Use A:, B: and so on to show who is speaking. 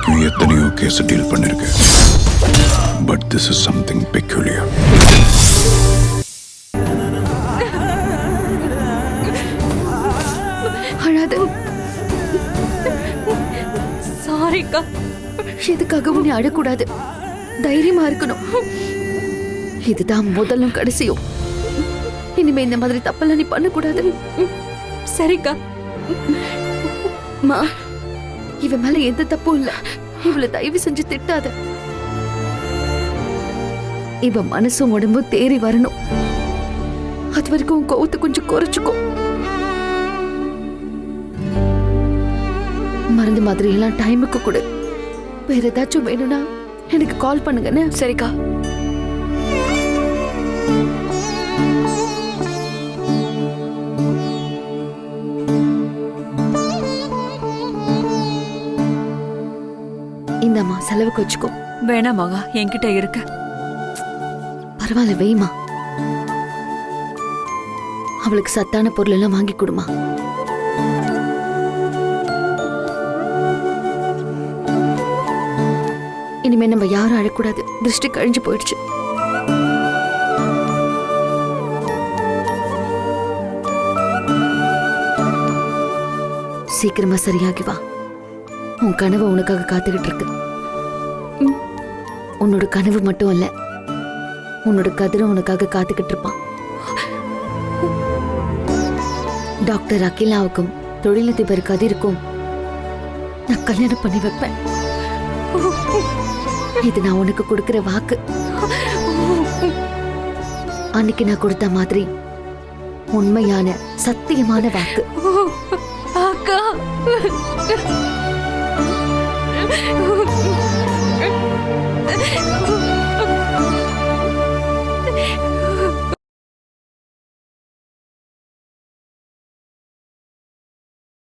A: வரைக்கும் எத்தனையோ case deal பண்ணிருக்கேன். But this is something peculiar.
B: அழாத.
C: சாரிக்கா.
B: எதுக்காகவும் நீ அழக்கூடாது, தைரியமா இருக்கணும். இதுதான் முதலும் கடைசியும். இனிமே இந்த மாதிரி தப்பெல்லாம் நீ பண்ணக்கூடாது.
C: சரிக்கா.
B: மா, இவ மேல எந்த தப்பும் இல்ல. இவளை தயவு செஞ்சு திட்டாத. இவ மனசும் உடம்பும் தேறி வரணும். அது வரைக்கும் உன் கோவத்தை கொஞ்சம் குறைச்சுக்கோ. மருந்து மாதிரி எல்லாம் டைமுக்கு கொடு. வேற ஏதாச்சும் வேணும்னா எனக்கு கால் பண்ணுங்கன்னு.
C: சரிக்கா.
B: இந்தம்மா, செலவுக்கு வச்சுக்கோ.
C: வேணாம் மகா, என்கிட்ட இருக்கு.
B: பரவாயில்ல, வெய்மா. அவளுக்கு சத்தான பொருள் எல்லாம் வாங்கி கொடுமா. இனிமே நம்ம யாரும் அழக்கூடாது. திருஷ்டி கழிஞ்சு போயிடுச்சு. சீக்கிரமா சரியாகி வா. உன் கனவு உனக்காக காத்துக்கிட்டு இருக்கு. உன்னோட கனவு மட்டும் இல்ல, உன்னோட கதிரும் உனக்காக காத்துக்கிட்டு இருப்பான். டாக்டர் அகிலாவுக்கும் தொழிலதிபர் கதிருக்கும் நான் கல்யாணம் பண்ணி வைப்பேன். இது நான் உனக்கு கொடுக்கிற வாக்கு. அன்னைக்கு நான் கொடுத்த மாதிரி உண்மையான சத்தியமான வாக்கு.
C: அக்கா.